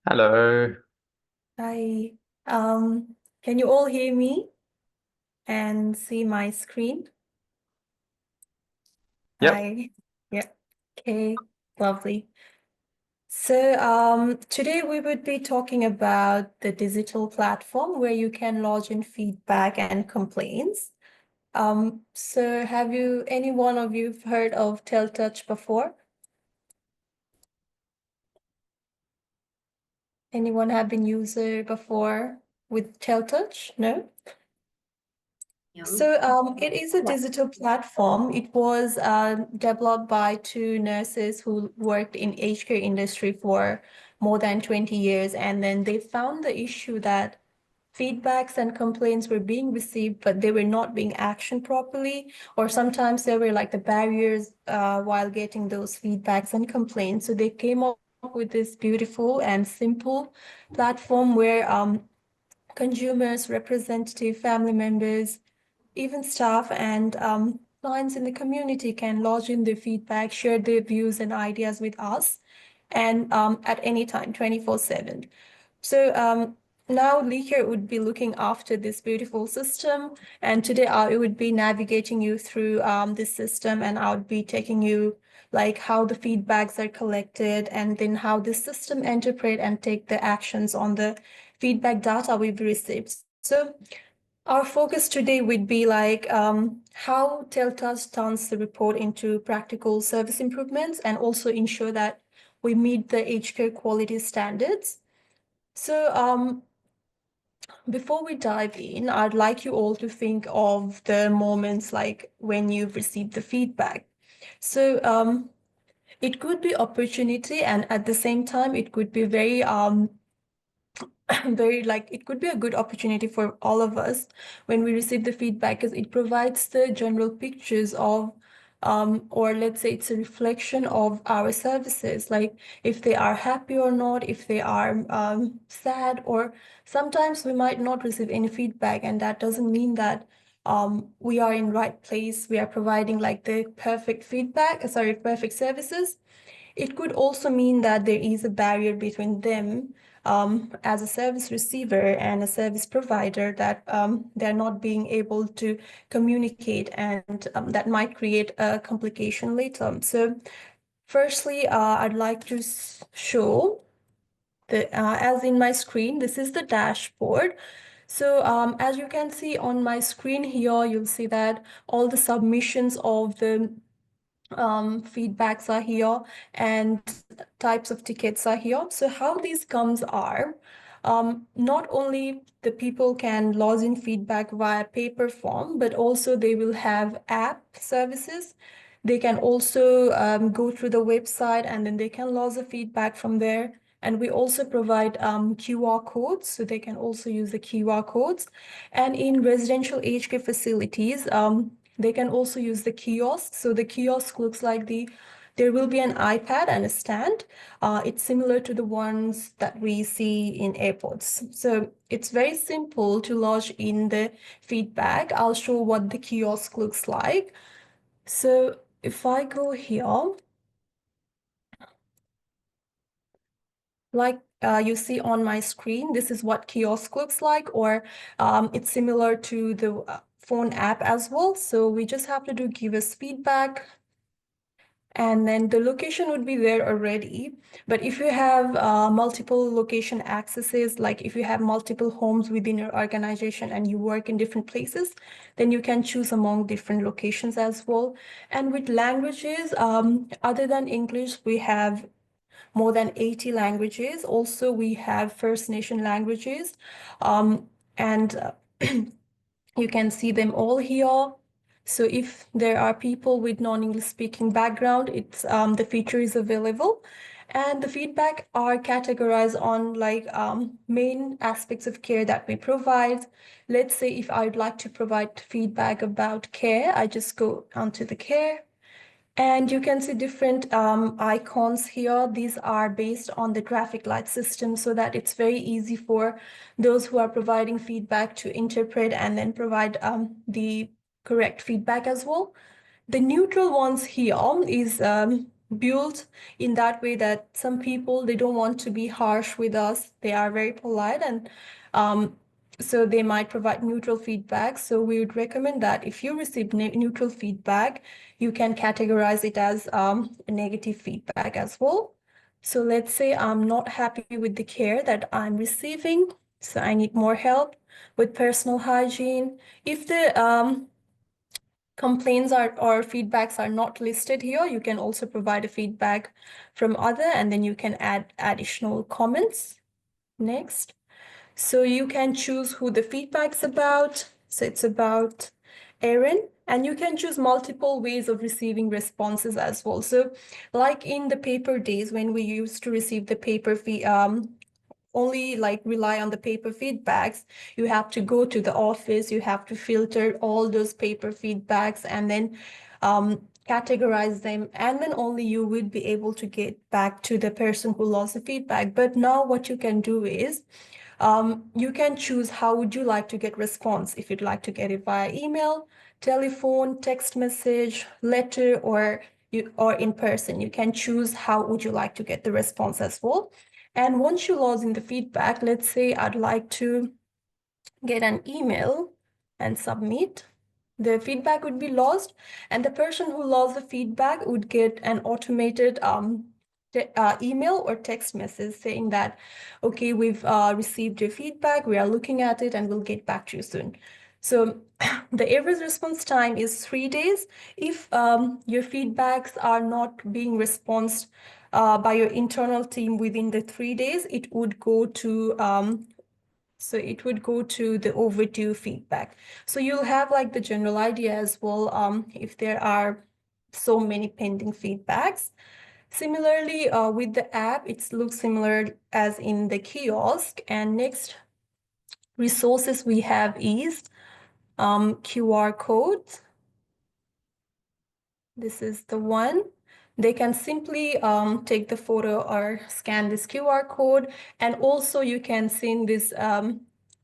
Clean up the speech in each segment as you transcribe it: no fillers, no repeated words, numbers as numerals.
Hello. Hi. Can you all hear me and see my screen? Yep. Hi. Yeah. Okay. Lovely. So today we would be talking about the digital platform where you can lodge in feedback and complaints. So have any one of you heard of TelTouch before? Anyone have been user before with TelTouch? No? So it is a digital platform. It was developed by two nurses who worked in aged care industry for more than 20 years. And then they found the issue that feedbacks and complaints were being received, but they were not being actioned properly. Or sometimes there were like the barriers while getting those feedbacks and complaints. So they came up with this beautiful and simple platform where consumers, representative family members, even staff and clients in the community can lodge in their feedback, share their views and ideas with us, and at any time, 24/7. So now Leecare would be looking after this beautiful system, and today I would be navigating you through this system, and I would be taking you like how the feedbacks are collected, and then how the system interpret and take the actions on the feedback data we've received. So our focus today would be like how Teltas turns the report into practical service improvements and also ensure that we meet the aged care quality standards. So before we dive in, I'd like you all to think of the moments like when you've received the feedback. So it could be opportunity, and at the same time, it could be very very like it could be a good opportunity for all of us when we receive the feedback, because it provides the general pictures of or let's say it's a reflection of our services, like if they are happy or not, if they are sad, or sometimes we might not receive any feedback, and that doesn't mean that we are in right place, we are providing like the perfect feedback, sorry, perfect services. It could also mean that there is a barrier between them as a service receiver and a service provider, that they're not being able to communicate, and that might create a complication later. So firstly, I'd like to show as in my screen, this is the dashboard. So as you can see on my screen here, you'll see that all the submissions of the feedbacks are here, and types of tickets are here. So how these comes are, not only the people can log in feedback via paper form, but also they will have app services. They can also go through the website, and then they can log the feedback from there. And we also provide QR codes, so they can also use the QR codes. And in residential aged care facilities, they can also use the kiosk. So the kiosk looks like there will be an iPad and a stand. It's similar to the ones that we see in airports. So it's very simple to lodge in the feedback. I'll show what the kiosk looks like. So if I go here, like you see on my screen, this is what kiosk looks like, or it's similar to the phone app as well. So we just have to give us feedback, and then the location would be there already. But if you have multiple location accesses, like if you have multiple homes within your organization and you work in different places, then you can choose among different locations as well. And with languages, other than English, we have more than 80 languages. Also, we have First Nation languages, and you can see them all here. So if there are people with non-English speaking background, it's the feature is available. And the feedback are categorized on like main aspects of care that we provide. Let's say if I'd like to provide feedback about care, I just go onto the care. And you can see different icons here. These are based on the traffic light system, so that it's very easy for those who are providing feedback to interpret and then provide the correct feedback as well. The neutral ones here is built in that way that some people, they don't want to be harsh with us. They are very polite, and so they might provide neutral feedback. So we would recommend that if you receive neutral feedback, you can categorize it as a negative feedback as well. So let's say I'm not happy with the care that I'm receiving, so I need more help with personal hygiene. If the complaints are or feedbacks are not listed here, you can also provide a feedback from other, and then you can add additional comments. Next. So you can choose who the feedback's about. So it's about Erin, and you can choose multiple ways of receiving responses as well. So like in the paper days when we used to receive the paper only like rely on the paper feedbacks, you have to go to the office, you have to filter all those paper feedbacks and then categorize them, and then only you would be able to get back to the person who lost the feedback. But now what you can do is you can choose how would you like to get response. If you'd like to get it via email, telephone, text message, letter, or in person, you can choose how would you like to get the response as well. And once you log in the feedback, let's say I'd like to get an email and submit, the feedback would be lost, and the person who lost the feedback would get an automated email or text message saying that, okay, we've received your feedback, we are looking at it, and we'll get back to you soon. So the average response time is 3 days. If your feedbacks are not being responded by your internal team within the 3 days, it would go to the overdue feedback. So you'll have like the general idea as well if there are so many pending feedbacks. Similarly, with the app, it looks similar as in the kiosk. And next resources we have is QR codes. This is the one. They can simply take the photo or scan this QR code, and also you can send this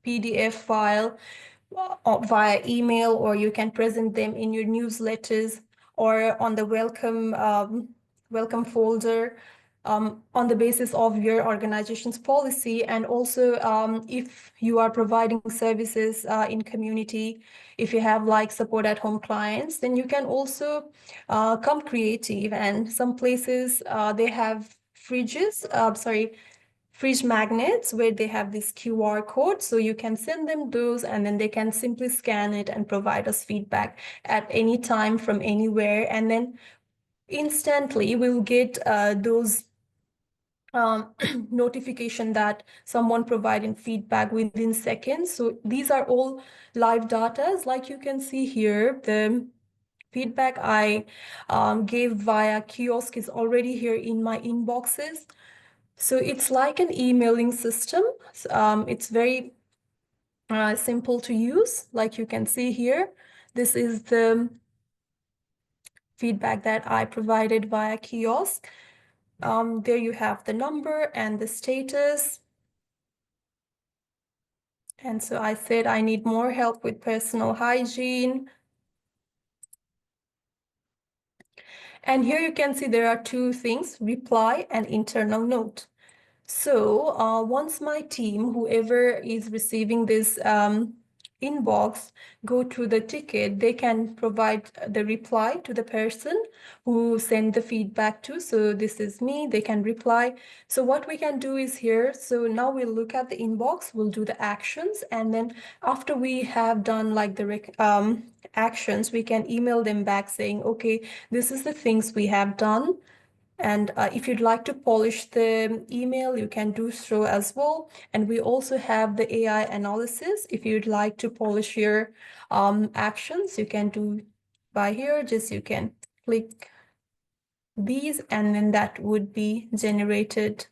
PDF file via email, or you can present them in your newsletters or on the welcome folder on the basis of your organization's policy. And also if you are providing services in community, if you have like support at home clients, then you can also come creative. And some places they have fridge magnets where they have this QR code. So you can send them those, and then they can simply scan it and provide us feedback at any time from anywhere. And then instantly we'll get those notification that someone providing feedback within seconds. So these are all live data. Like you can see here, the feedback I gave via kiosk is already here in my inboxes. So it's like an emailing system. It's very simple to use. Like you can see here, this is the feedback that I provided via kiosk. There you have the number and the status. And so I said I need more help with personal hygiene. And here you can see there are two things, reply and internal note. So once my team, whoever is receiving this inbox, go through the ticket, they can provide the reply to the person who sent the feedback to. So this is me, they can reply. So what we can do is here, so now we'll look at the inbox, we'll do the actions, and then after we have done like the actions, we can email them back saying, okay, this is the things we have done. And if you'd like to polish the email, you can do so as well. And we also have the AI analysis. If you'd like to polish your actions, you can do by here. Just you can click these, and then that would be generated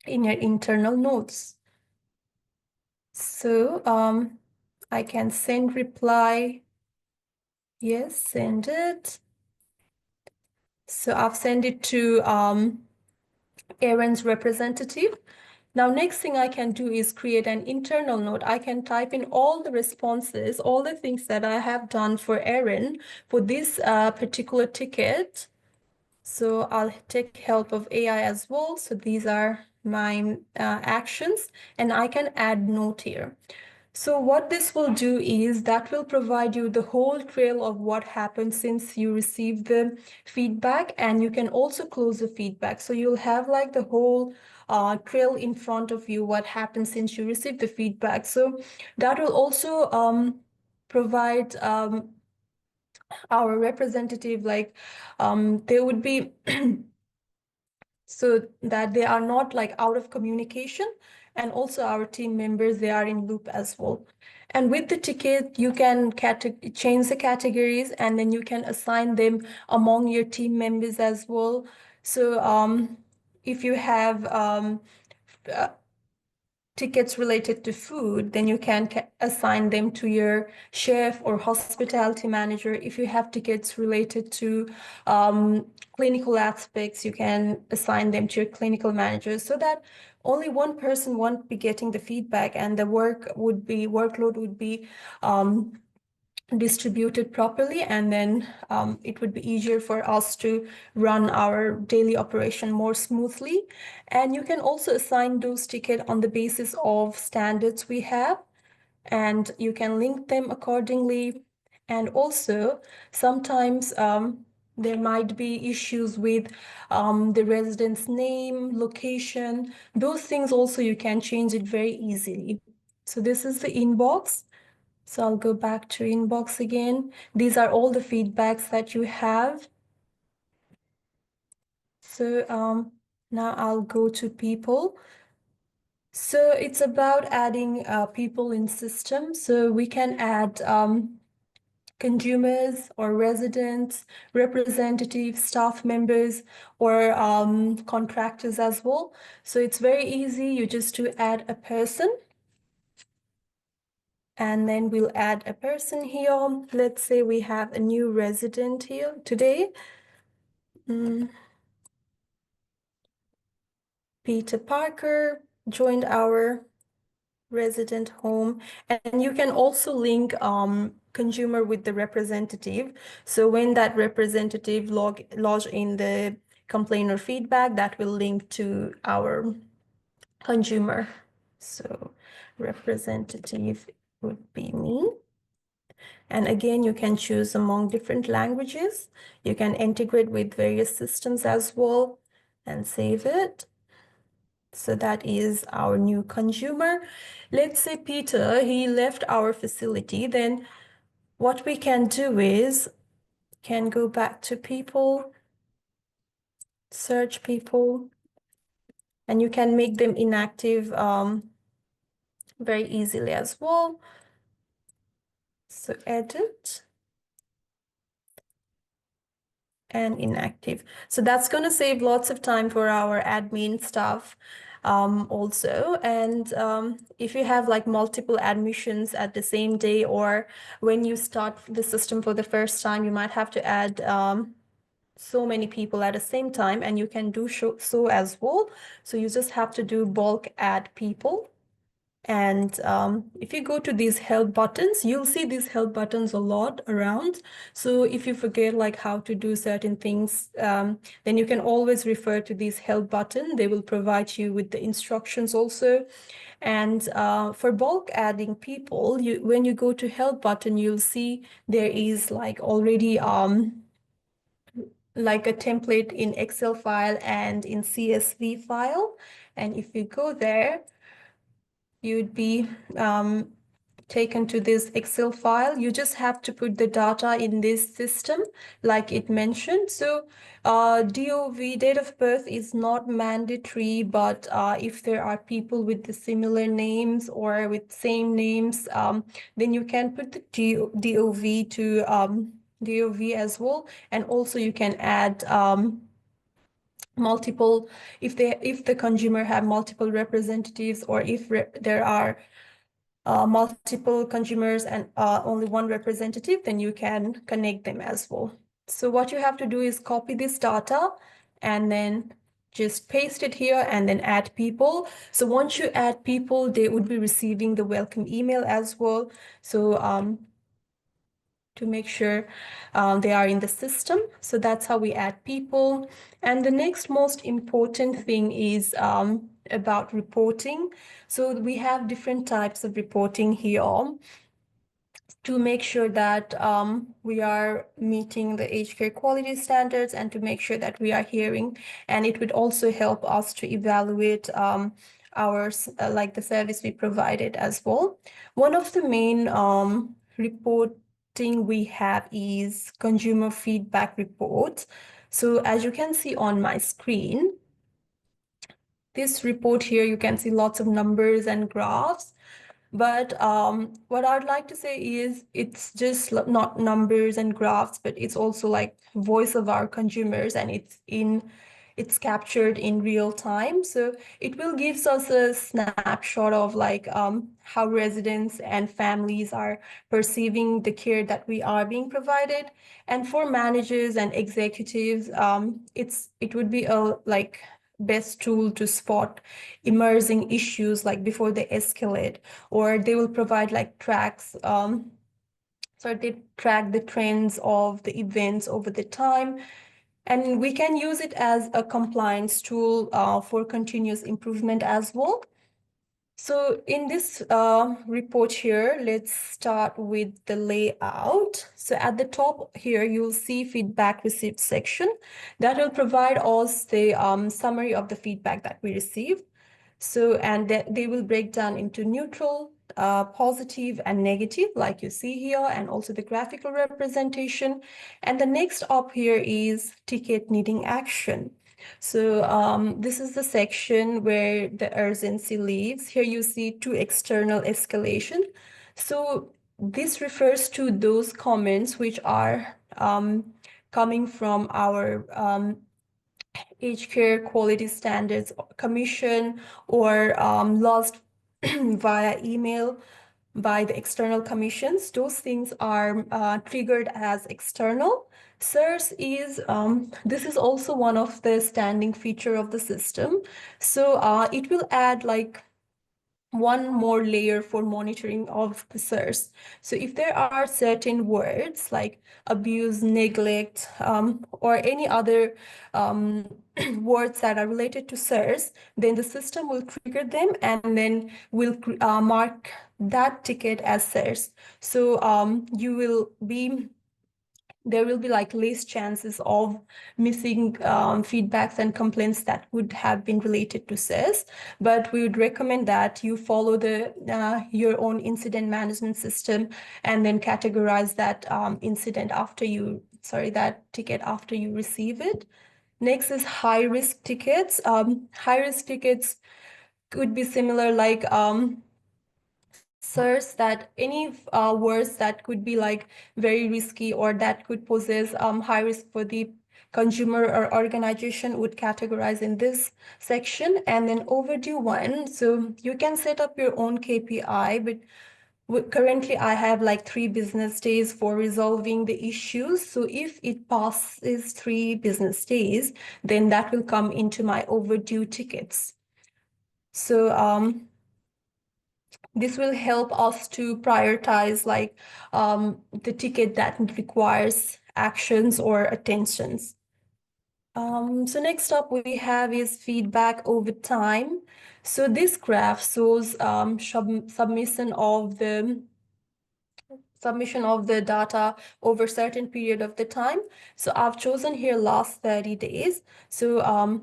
in your internal notes. So I can send reply. Yes, send it. So I've sent it to Aaron's representative. Now, next thing I can do is create an internal note. I can type in all the responses, all the things that I have done for Aaron for this particular ticket. So I'll take help of AI as well. So these are my actions, and I can add note here. So what this will do is that will provide you the whole trail of what happened since you received the feedback, and you can also close the feedback. So you'll have like the whole trail in front of you, what happened since you received the feedback. So that will also provide our representative, like they would be so that they are not like out of communication, and also our team members, they are in loop as well. And with the ticket, you can change the categories, and then you can assign them among your team members as well. So if you have uh, tickets related to food, then you can assign them to your chef or hospitality manager. If you have tickets related to clinical aspects, you can assign them to your clinical manager, so that only one person won't be getting the feedback, and the workload would be distributed properly, and then it would be easier for us to run our daily operation more smoothly. And you can also assign those tickets on the basis of standards we have, and you can link them accordingly. And also sometimes there might be issues with the resident's name, location. Those things also you can change it very easily. So this is the inbox. So I'll go back to inbox again. These are all the feedbacks that you have. So now I'll go to people. So it's about adding people in system. So we can add consumers or residents, representatives, staff members, or contractors as well. So it's very easy. You just to add a person. And then we'll add a person here. Let's say we have a new resident here today. Peter Parker joined our resident home. And you can also link consumer with the representative. So when that representative log in the complaint or feedback, that will link to our consumer. So representative would be me. And again, you can choose among different languages. You can integrate with various systems as well and save it. So that is our new consumer. Let's say Peter, he left our facility. Then what we can do is can go back to people, search people, and you can make them inactive very easily as well. So edit and inactive. So that's going to save lots of time for our admin staff also. And if you have like multiple admissions at the same day, or when you start the system for the first time, you might have to add so many people at the same time, and you can do so as well. So you just have to do bulk add people. And if you go to these help buttons, you'll see these help buttons a lot around. So if you forget like how to do certain things, then you can always refer to these help button. They will provide you with the instructions also. And for bulk adding people, when you go to help button, you'll see there is like already like a template in Excel file and in CSV file. And if you go there, you'd be taken to this Excel file. You just have to put the data in this system like it mentioned. So DOV, date of birth, is not mandatory, but if there are people with the similar names or with same names, then you can put the DOV to DOV as well. And also you can add multiple, if the consumer have multiple representatives, or if there are multiple consumers and only one representative, then you can connect them as well. So what you have to do is copy this data and then just paste it here and then add people. So once you add people, they would be receiving the welcome email as well. So to make sure they are in the system. So that's how we add people. And the next most important thing is about reporting. So we have different types of reporting here to make sure that we are meeting the aged care quality standards and to make sure that we are hearing. And it would also help us to evaluate our like the service we provided as well. One of the main reporting we have is consumer feedback report. So as you can see on my screen, this report here, you can see lots of numbers and graphs. But what I'd like to say is it's just not numbers and graphs, but it's also like voice of our consumers, and it's captured in real time. So it will give us a snapshot of like how residents and families are perceiving the care that we are being provided. And for managers and executives, it would be a like best tool to spot emerging issues like before they escalate, or they will provide like tracks. So they track the trends of the events over the time, and we can use it as a compliance tool for continuous improvement as well. So in this report here, let's start with the layout. So at the top here, you'll see feedback received section that will provide us the summary of the feedback that we received. So, and they will break down into neutral, positive, and negative, like you see here, and also the graphical representation. And the next up here is ticket needing action. So this is the section where the urgency lives. Here you see two external escalation. So this refers to those comments which are coming from our aged care quality standards commission, or lost via email by the external commissions. Those things are triggered as external. SIRS is, this is also one of the standing feature of the system. So it will add like one more layer for monitoring of the SIRS. So if there are certain words like abuse, neglect, or any other words that are related to SIRS, then the system will trigger them and then will mark that ticket as SIRS. So there will be like less chances of missing feedbacks and complaints that would have been related to SIS. But we would recommend that you follow the your own incident management system and then categorize that that ticket after you receive it. Next is high risk tickets. High risk tickets could be similar like SIRS, that any words that could be like very risky or that could possess high risk for the consumer or organization would categorize in this section. And then overdue one, so you can set up your own KPI, but currently I have like 3 business days for resolving the issues. So if it passes 3 business days, then that will come into my overdue tickets. So this will help us to prioritize like the ticket that requires actions or attentions. So next up we have is feedback over time. So this graph shows submission of the data over certain period of the time. So I've chosen here last 30 days. So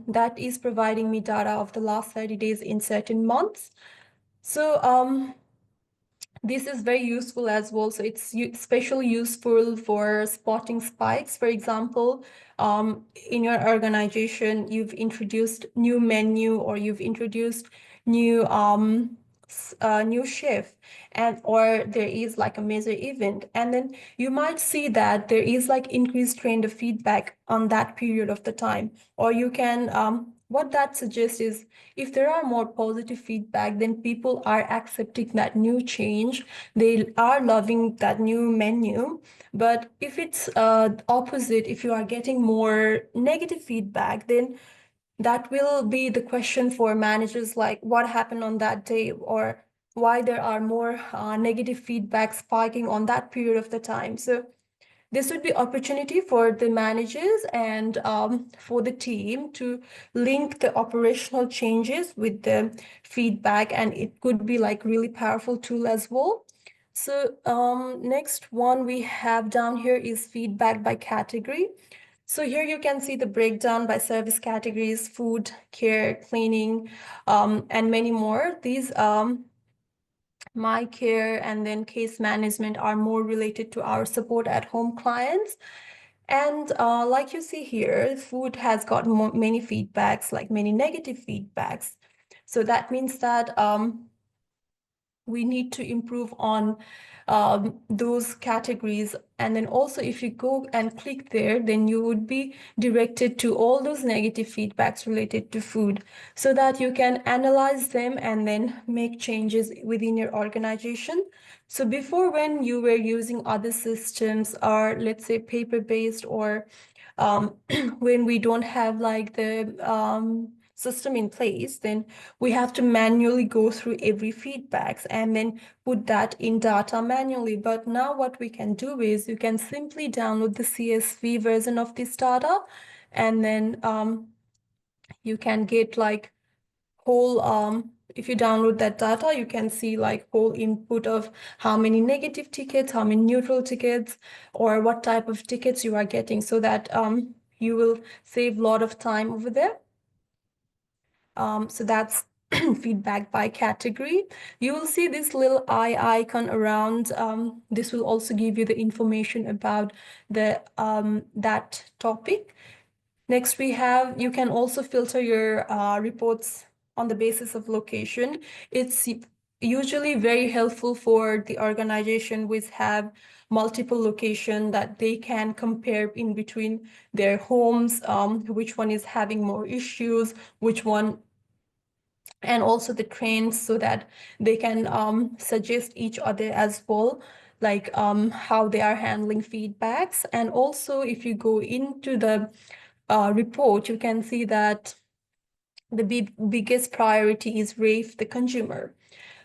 that is providing me data of the last 30 days in certain months. So this is very useful as well. So it's especially useful for spotting spikes. For example, in your organization, you've introduced new menu or you've introduced new new chef, and or there is like a major event, and then you might see that there is like increased trend of feedback on that period of the time. Or you can what that suggests is if there are more positive feedback, then people are accepting that new change. They are loving that new menu. But if it's opposite, if you are getting more negative feedback, then that will be the question for managers, like what happened on that day, or why there are more negative feedback spiking on that period of the time. So This would be opportunity for the managers and for the team to link the operational changes with the feedback, and it could be like really powerful tool as well. So next one we have down here is feedback by category. So here you can see the breakdown by service categories: food, care, cleaning, and many more. These my care and then case management are more related to our support at home clients. And like you see here, food has got many feedbacks, like many negative feedbacks. So that means that we need to improve on those categories. And then also if you go and click there, then you would be directed to all those negative feedbacks related to food, so that you can analyze them and then make changes within your organization. So before, when you were using other systems, or let's say paper-based, or when we don't have like the system in place, then we have to manually go through every feedbacks and then put that in data manually. But now what we can do is you can simply download the CSV version of this data, and then you can get like whole if you download that data, you can see like whole input of how many negative tickets, how many neutral tickets, or what type of tickets you are getting, so that you will save a lot of time over there. So that's feedback by category. You will see this little eye icon around. This will also give you the information about the that topic. Next, we have, you can also filter your reports on the basis of location. It's usually very helpful for the organization which have multiple location, that they can compare in between their homes, which one is having more issues, which one, and also the trends, so that they can suggest each other as well, like how they are handling feedbacks. And also if you go into the report, you can see that the biggest priority is rate the consumer.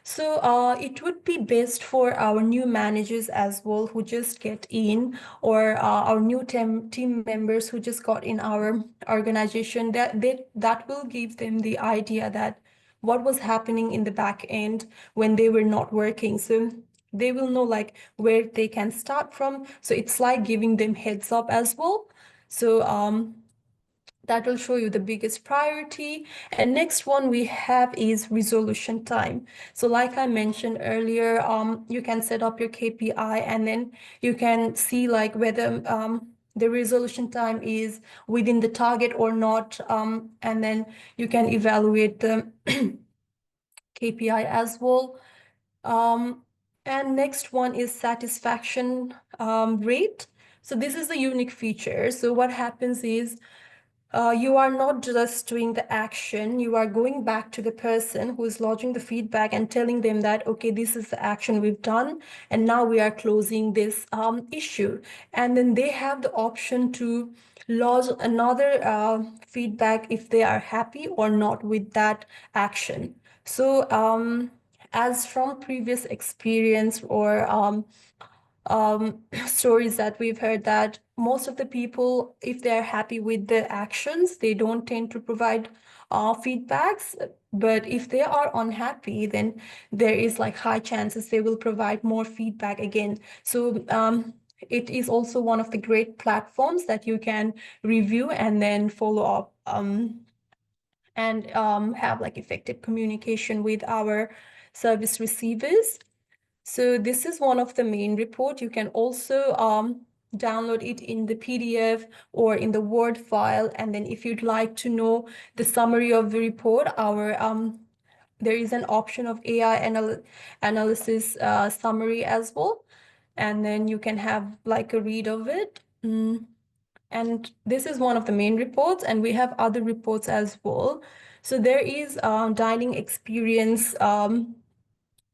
So it would be best for our new managers as well, who just get in, or our new team members who just got in our organization, that will give them the idea that what was happening in the back end when they were not working. So they will know like where they can start from. So it's like giving them heads up as well. So that will show you the biggest priority. And next one we have is resolution time. So like I mentioned earlier, you can set up your KPI, and then you can see like whether the resolution time is within the target or not. And then you can evaluate the KPI as well. And next one is satisfaction rate. So this is a unique feature. So what happens is, you are not just doing the action, you are going back to the person who is lodging the feedback and telling them that, okay, this is the action we've done, and now we are closing this issue. And then they have the option to lodge another feedback if they are happy or not with that action. So as from previous experience, or stories that we've heard, that most of the people, if they're happy with the actions, they don't tend to provide feedbacks. But if they are unhappy, then there is like high chances they will provide more feedback again. So it is also one of the great platforms that you can review and then follow up, and have like effective communication with our service receivers. So this is one of the main report. You can also download it in the PDF or in the Word file. And then if you'd like to know the summary of the report, our there is an option of AI analysis summary as well. And then you can have like a read of it. And this is one of the main reports, and we have other reports as well. So there is dining experience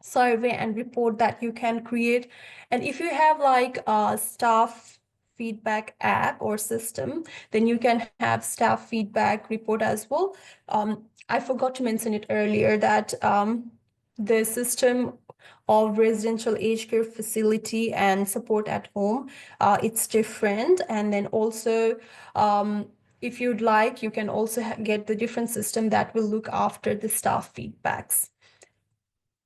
survey and report that you can create. And if you have like a staff feedback app or system, then you can have staff feedback report as well. I forgot to mention it earlier that the system of residential aged care facility and support at home, it's different. And then also, if you'd like, you can also get the different system that will look after the staff feedbacks.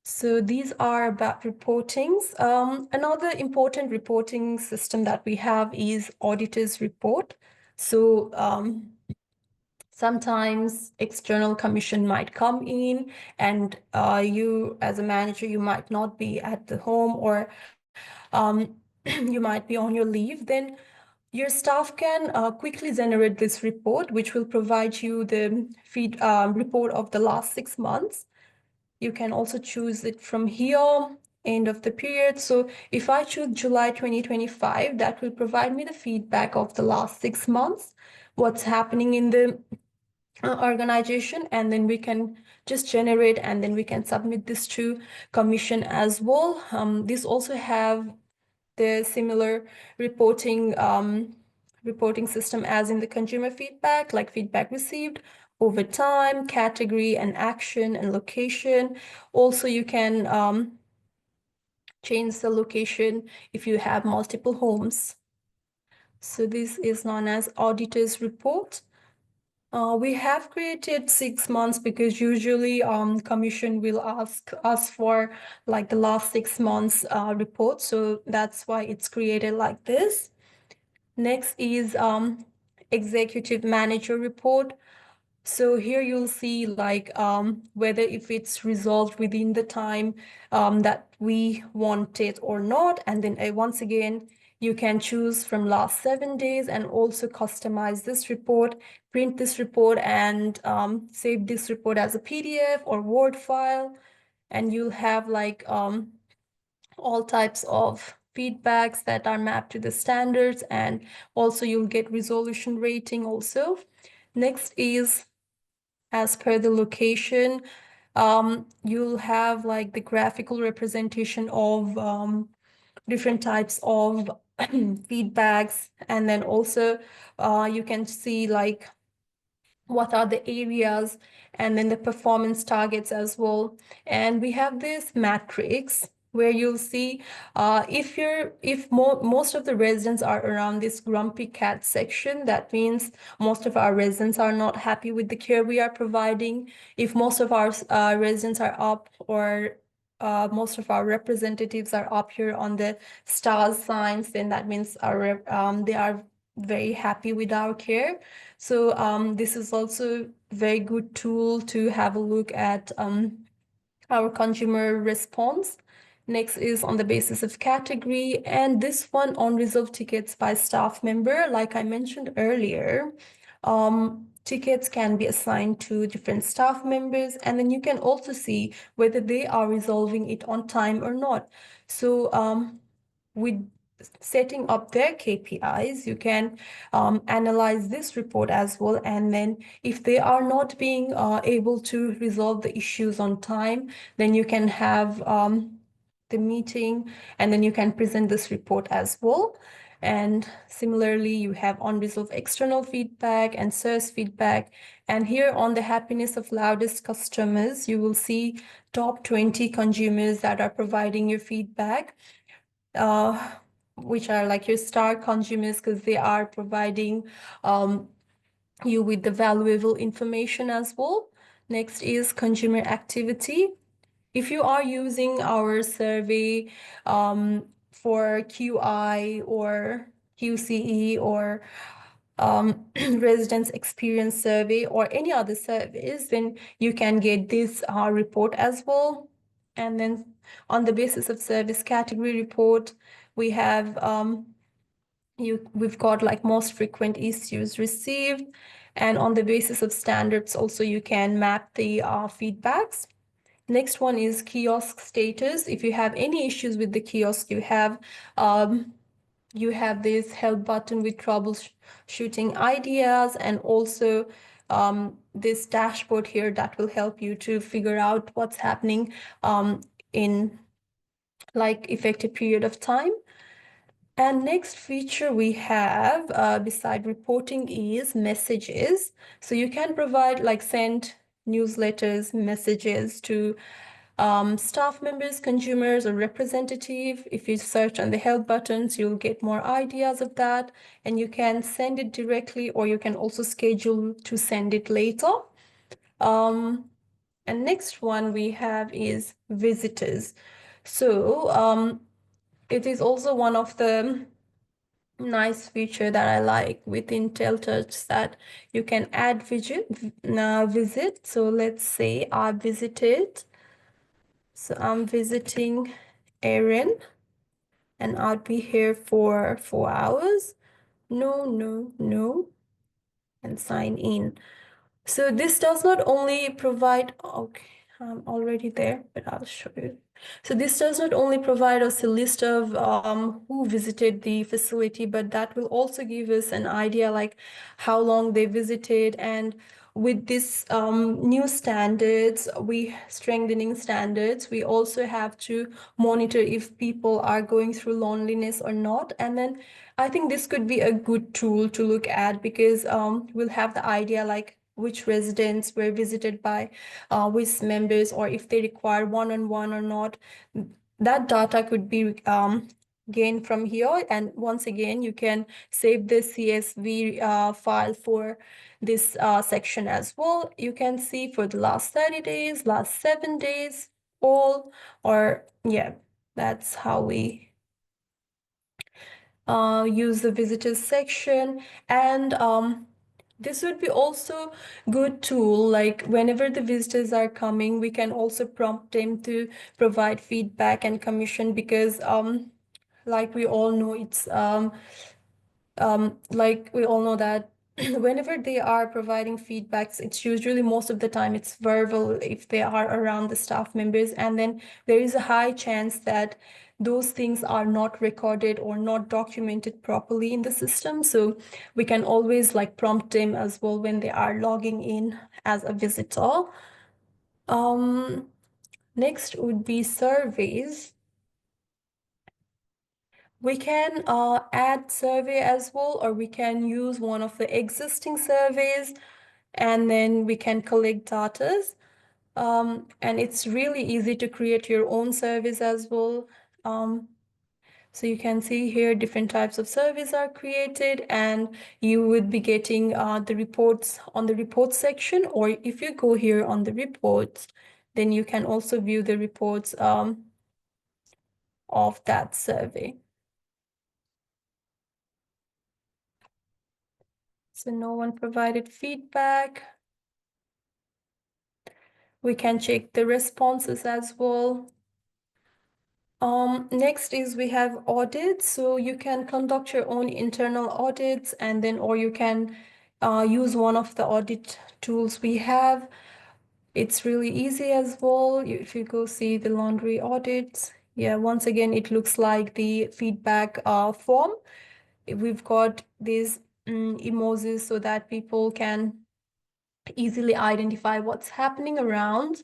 So these are about reportings. Another important reporting system that we have is auditor's report. So sometimes external commission might come in, and you as a manager, you might not be at the home, or you might be on your leave. Then your staff can quickly generate this report, which will provide you the report of the last 6 months. You can also choose it from here, end of the period. So if I choose July 2025, that will provide me the feedback of the last 6 months, what's happening in the organization, and then we can just generate, and then we can submit this to commission as well. This also have the similar reporting system as in the consumer feedback, like feedback received over time, category and action and location. Also, you can change the location if you have multiple homes. So this is known as auditor's report. We have created 6 months because usually commission will ask us for like the last 6 months report. So that's why it's created like this. Next is executive manager report. So here you'll see like whether if it's resolved within the time that we want it or not. And then once again, you can choose from last 7 days and also customize this report, print this report, and save this report as a PDF or Word file. And you'll have like all types of feedbacks that are mapped to the standards, and also you'll get resolution rating also. Next is as per the location. You'll have like the graphical representation of different types of feedbacks, and then also you can see like what are the areas, and then the performance targets as well. And we have this matrix where you'll see if most of the residents are around this grumpy cat section, that means most of our residents are not happy with the care we are providing. If most of our residents are up, or most of our representatives are up here on the stars signs, then that means they are very happy with our care. So this is also a very good tool to have a look at our consumer response. Next is on the basis of category, and this one on resolved tickets by staff member. Like I mentioned earlier, tickets can be assigned to different staff members, and then you can also see whether they are resolving it on time or not. So with setting up their KPIs, you can analyze this report as well. And then if they are not being able to resolve the issues on time, then you can have the meeting, and then you can present this report as well. And similarly, you have unresolved external feedback and source feedback. And here on the happiness of loudest customers, you will see top 20 consumers that are providing your feedback, which are like your star consumers, because they are providing you with the valuable information as well. Next is consumer activity. If you are using our survey for QI or QCE or residence experience survey or any other surveys, then you can get this report as well. And then on the basis of service category report, we have we've got like most frequent issues received, and on the basis of standards also you can map the feedbacks. Next one is kiosk status. If you have any issues with the kiosk, you have this help button with troubleshooting ideas, and also this dashboard here that will help you to figure out what's happening in like effective period of time. And next feature we have beside reporting is messages. So you can provide like send newsletters, messages to staff members, consumers, or representative. If you search on the help buttons, you'll get more ideas of that, and you can send it directly, or you can also schedule to send it later. And next one we have is visitors. So it is also one of the nice feature that I like within TelTouch, that you can add visit. So let's say I visited. So I'm visiting Erin, and I'll be here for 4 hours. No, and sign in. So this does not only provide, okay, I'm already there, but I'll show you. So this does not only provide us a list of who visited the facility, but that will also give us an idea like how long they visited. And with this new standards, strengthening standards, we also have to monitor if people are going through loneliness or not. And then I think this could be a good tool to look at, because we'll have the idea like which residents were visited by which members, or if they require one-on-one or not. That data could be gained from here. And once again, you can save the CSV file for this section as well. You can see for the last 30 days, last 7 days, all, or yeah, that's how we use the visitors section. And this would be also good tool, like whenever the visitors are coming, we can also prompt them to provide feedback and commission, because like we all know, it's like we all know that whenever they are providing feedbacks, it's usually most of the time it's verbal if they are around the staff members, and then there is a high chance that those things are not recorded or not documented properly in the system. So we can always like prompt them as well when they are logging in as a visitor. Next would be surveys. We can add survey as well, or we can use one of the existing surveys, and then we can collect data. And it's really easy to create your own surveys as well. So you can see here different types of surveys are created, and you would be getting the reports on the report section, or if you go here on the reports, then you can also view the reports of that survey. So no one provided feedback. We can check the responses as well. Next is we have audits. So you can conduct your own internal audits, and then, or you can use one of the audit tools we have. It's really easy as well. If you go see the laundry audits, yeah, once again, it looks like the feedback form. We've got these emojis so that people can easily identify what's happening around.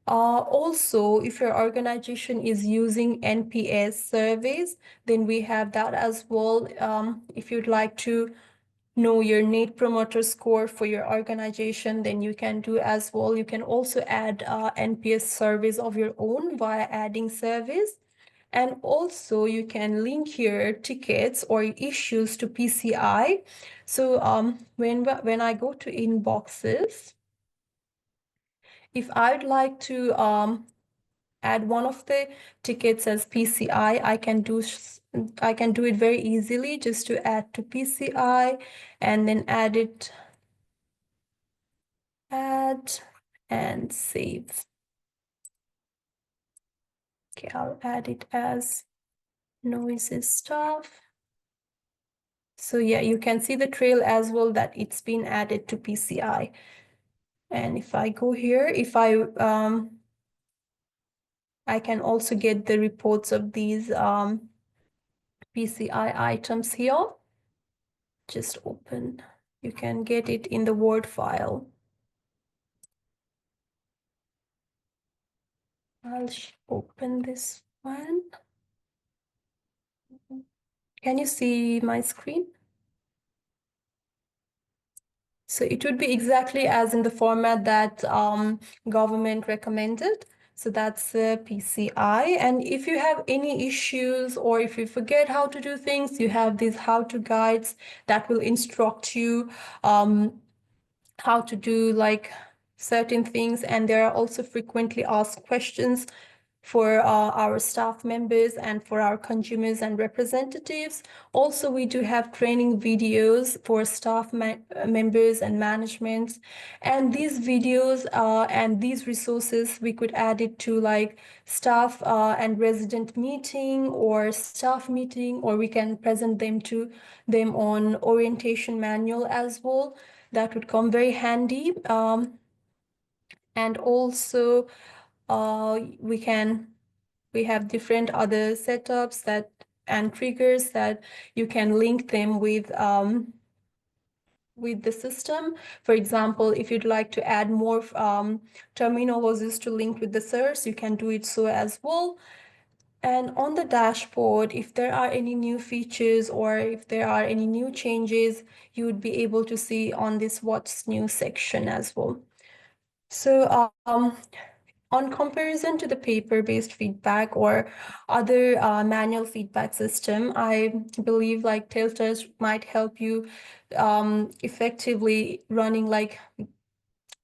Also, if your organization is using NPS surveys, then we have that as well. If you'd like to know your Net Promoter Score for your organization, then you can do as well. You can also add NPS surveys of your own via adding surveys. And also you can link your tickets or issues to PCI. So when I go to inboxes, if I'd like to add one of the tickets as PCI, I can do it very easily, just to add to PCI and then add and save. Okay, I'll add it as noisy stuff. So yeah, you can see the trail as well that it's been added to PCI. And if I go here, if I can also get the reports of these PCI items here. Just open. You can get it in the Word file. I'll open this one. Can you see my screen? So it would be exactly as in the format that government recommended. So that's the PCI. And if you have any issues or if you forget how to do things, you have these how-to guides that will instruct you how to do like certain things. And there are also frequently asked questions for our staff members and for our consumers and representatives. Also, we do have training videos for staff members and management. And these videos and these resources, we could add it to like staff and resident meeting or staff meeting, or we can present them to them on orientation manual as well. That would come very handy. And also, we have different other setups that and triggers that you can link them with the system. For example, if you'd like to add more terminologies to link with the source, you can do it so as well. And on the dashboard, if there are any new features or if there are any new changes, you would be able to see on this What's New section as well. So on comparison to the paper-based feedback or other manual feedback system, I believe like Tilters might help you effectively running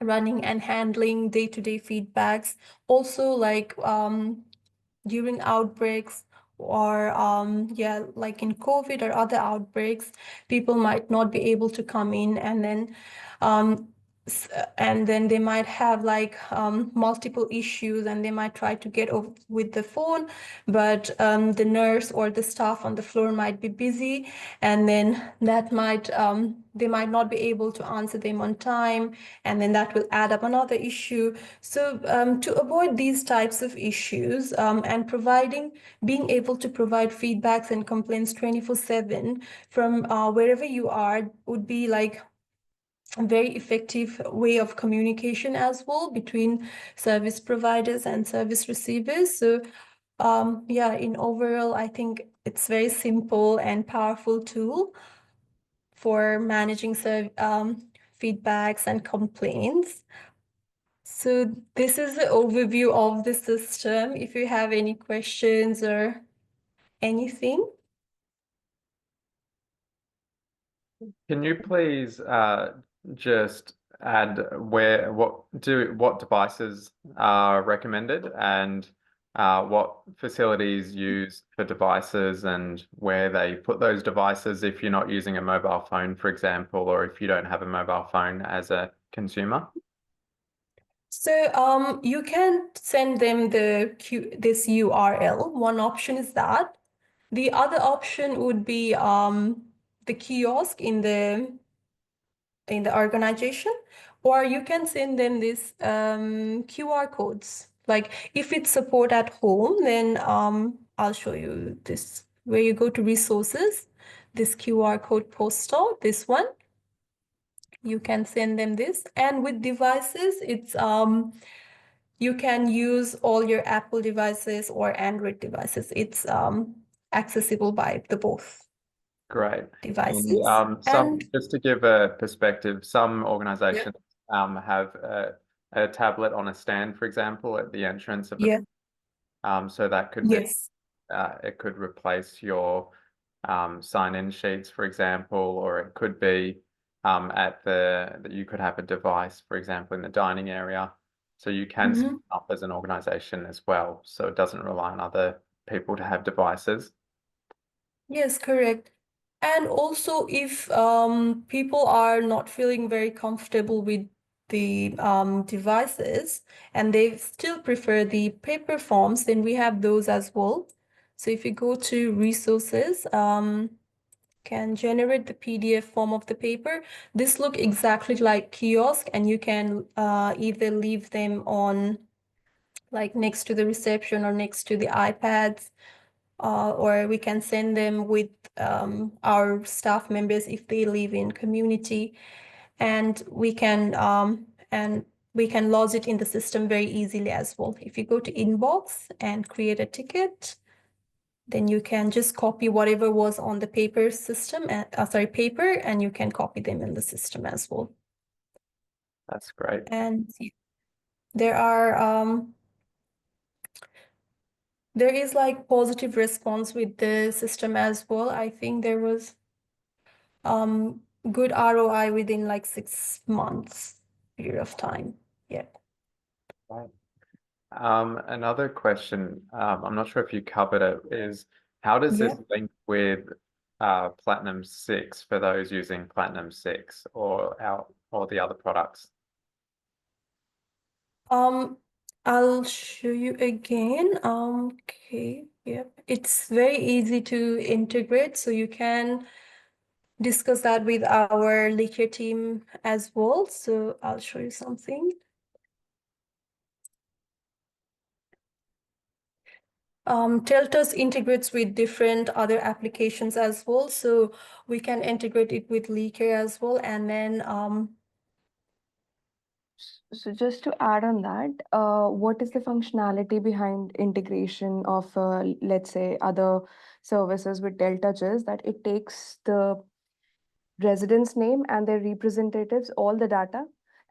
and handling day-to-day feedbacks. Also like during outbreaks or like in COVID or other outbreaks, people might not be able to come in, and then they might have like multiple issues and they might try to get over with the phone, but the nurse or the staff on the floor might be busy, and then that might they might not be able to answer them on time, and then that will add up another issue. So to avoid these types of issues and being able to provide feedbacks and complaints 24/7 from wherever you are would be like a very effective way of communication as well between service providers and service receivers. So yeah, in overall, I think it's very simple and powerful tool for managing feedbacks and complaints. So this is the overview of the system. If you have any questions or anything. Can you please just add what devices are recommended and what facilities use for devices and where they put those devices if you're not using a mobile phone, for example, or if you don't have a mobile phone as a consumer? So you can send them this URL. One option is that. The other option would be the kiosk in the organization, or you can send them this QR codes. Like if it's support at home, then I'll show you this where you go to resources, this QR code poster, this one. You can send them this, and with devices, it's you can use all your Apple devices or Android devices. It's accessible by the both Great. devices. Some And just to give a perspective, some yeah, organizations have a tablet on a stand, for example, at the entrance of the yeah, so that could be yes. it could replace your sign-in sheets, for example, or it could be that you could have a device, for example, in the dining area. So you can set Mhm. up as an organization as well. So it doesn't rely on other people to have devices. Yes, correct. And also, if people are not feeling very comfortable with the devices and they still prefer the paper forms, then we have those as well. So if you go to resources, can generate the PDF form of the paper. This look exactly like kiosk, and you can either leave them on like next to the reception or next to the iPads, or we can send them with our staff members if they live in community, and we can lodge it in the system very easily as well. If you go to inbox and create a ticket, then you can just copy whatever was on the paper system, paper, and you can copy them in the system as well. That's great. And there are There is like positive response with the system as well. I think there was good ROI within like 6 months period of time. Yeah. Right. Another question, I'm not sure if you covered it, is how does this Yeah. link with Platinum 6 for those using Platinum 6 or the other products? I'll show you again. Okay, yeah. It's very easy to integrate, so you can discuss that with our Leecare team as well. So I'll show you something. Teltus integrates with different other applications as well, so we can integrate it with Leecare as well, and then So just to add on that, what is the functionality behind integration of, let's say, other services with Deltouches, that it takes the resident's name and their representatives, all the data.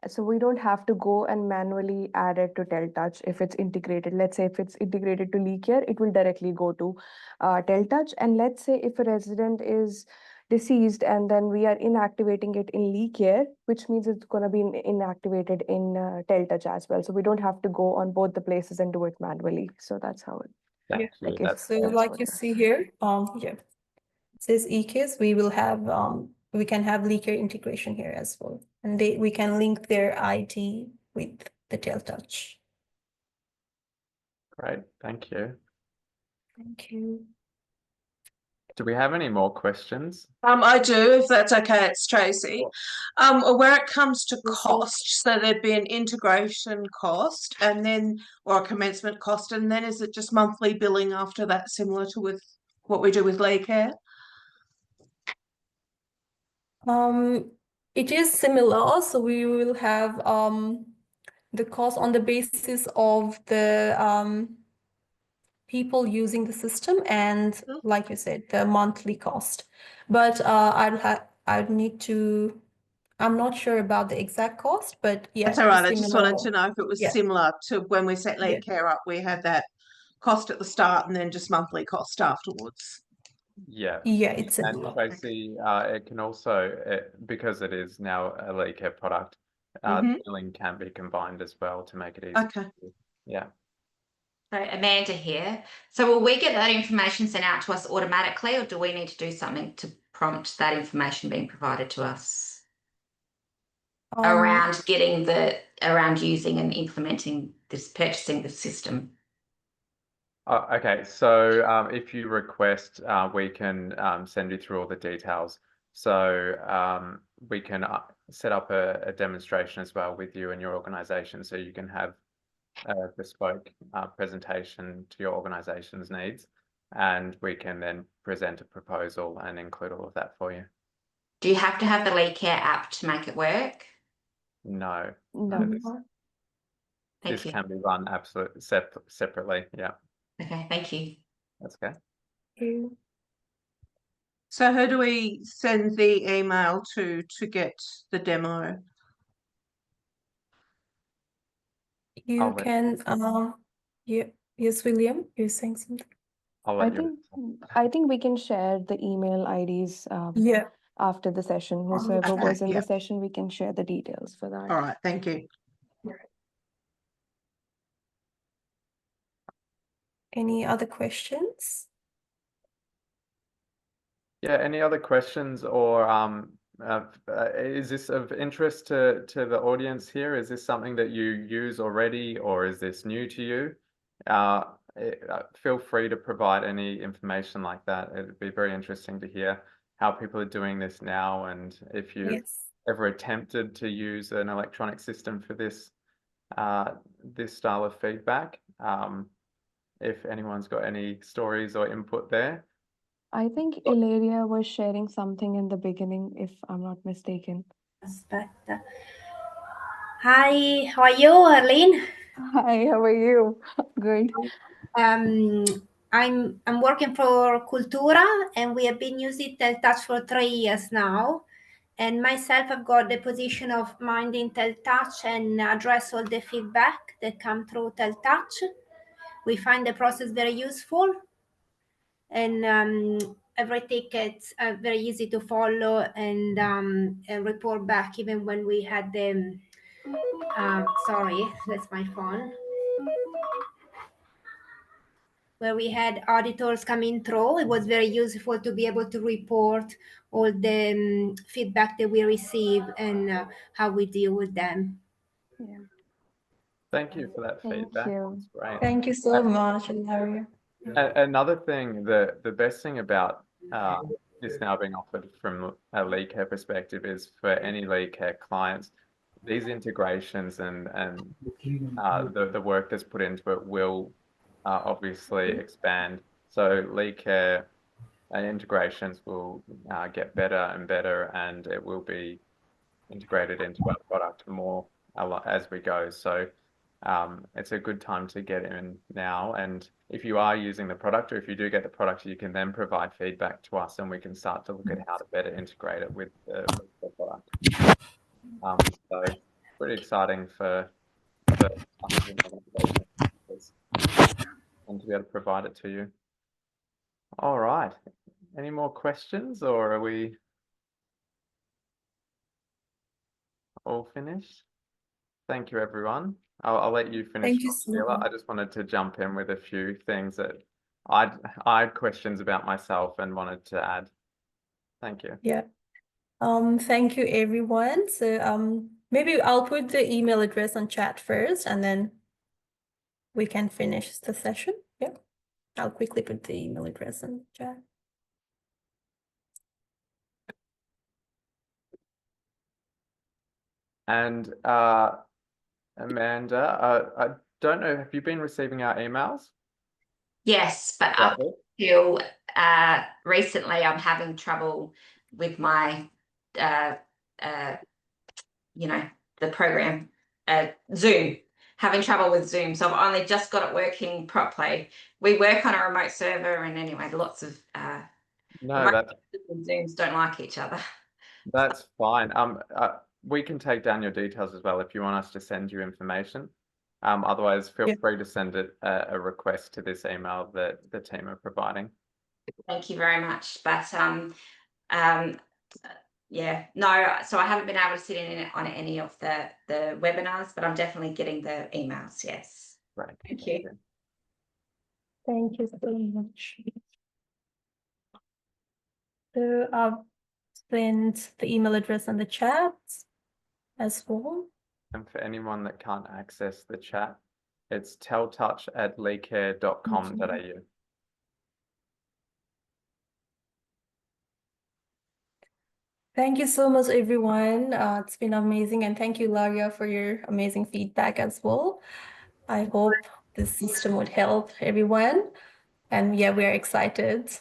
So we don't have to go and manually add it to Teltouch if it's integrated. Let's say if it's integrated to Leecare, it will directly go to Teltouch. And let's say if a resident is deceased and then we are inactivating it in Leecare, which means it's going to be inactivated in Teltouch as well. So we don't have to go on both the places and do it manually. So that's how it. Thank you. Like if so that's like what you it see is. here, yeah, it says eCase. We will have we can have Leecare integration here as well, and we can link their ID with the Teltouch. Great, thank you. Thank you. Do we have any more questions? I do, if that's okay. It's Tracy. Where it comes to Yes, cost, so there'd be an integration cost and then, or a commencement cost, and then is it just monthly billing after that, similar to with what we do with Leecare? It is similar, so we will have the cost on the basis of the people using the system and, like you said, the monthly cost. But I'd need to. I'm not sure about the exact cost, but yeah, That's all right. I it's just similar. wanted to know if it was Yeah. similar to when we set Yeah. Leecare up. We had that cost at the start and then just monthly cost afterwards. Yeah. Yeah, it's And similar. Tracy, it can also, because it is now a Leecare product, Mhm. billing can be combined as well to make it easy. Okay. Yeah. So Amanda here. So will we get that information sent out to us automatically, or do we need to do something to prompt that information being provided to us around around using and implementing this, purchasing the system? Okay, so if you request, we can send you through all the details. So we can set up a demonstration as well with you and your organization, so you can have a bespoke presentation to your organization's needs, and we can then present a proposal and include all of that for you. Do you have to have the Leecare app to make it work? No, No. Thank this you. can be run absolutely separately. Yeah, Okay, thank you. that's okay. So who do we send the email to get the demo? You can, yeah, yes, William, you're saying something? I'll I let you. think we can share the email IDs Yeah. after the session. Whosoever Okay, was in yeah. the session, we can share the details for that. All right, thank you. Any other questions? Yeah, any other questions, or is this of interest to the audience here? Is this something that you use already, or is this new to you? Feel free to provide any information like that. It'd be very interesting to hear how people are doing this now, and if you've ever attempted to use an electronic system for this this style of feedback. If anyone's got any stories or input there. I think Ilaria was sharing something in the beginning, if I'm not mistaken. Aspetta. Hi, how are you, Arlene? Hi, how are you? Good. I'm working for Cultura, and we have been using Teltouch for 3 years now. And myself, I've got the position of minding Teltouch and address all the feedback that come through Teltouch. We find the process very useful, and every tickets are very easy to follow and report back, even when we had them. Sorry, that's my phone. Where we had auditors coming through, it was very useful to be able to report all the feedback that we receive and how we deal with them. Yeah. Thank you for that Thank feedback. you. That's great. Thank you so much, Ilaria. Another thing, the best thing about this now being offered from a Leecare perspective is for any Leecare clients, these integrations and the work that's put into it will obviously expand. So Leecare integrations will get better and better, and it will be integrated into our product more as we go. So it's a good time to get in now. And if you are using the product, or if you do get the product, you can then provide feedback to us, and we can start to look at how to better integrate it with the product. So pretty exciting for us and to be able to provide it to you. All right. Any more questions, or are we all finished? Thank you, everyone. I'll let you finish. Thank you so Sheila. much. I just wanted to jump in with a few things that I had questions about myself and wanted to add. Thank you. Yeah. Thank you, everyone. So maybe I'll put the email address on chat first, and then we can finish the session. Yeah. I'll quickly put the email address in chat. And Amanda, I don't know, have you been receiving our emails? Yes, but up till recently, I'm having trouble with my, the program, Zoom. Having trouble with Zoom, so I've only just got it working properly. We work on a remote server, and anyway, lots of Zooms don't like each other. That's fine. We can take down your details as well if you want us to send you information. Otherwise, feel free to send it a request to this email that the team are providing. Thank you very much. But yeah, no, so I haven't been able to sit in on any of the webinars, but I'm definitely getting the emails. Yes. Right. Thank you. Thank you so much. So I'll send the email address in the chat as well. And for anyone that can't access the chat, it's telltouch@leecare.com.au. Thank you so much, everyone. It's been amazing. And thank you, Laria, for your amazing feedback as well. I hope this system would help everyone. And yeah, we are excited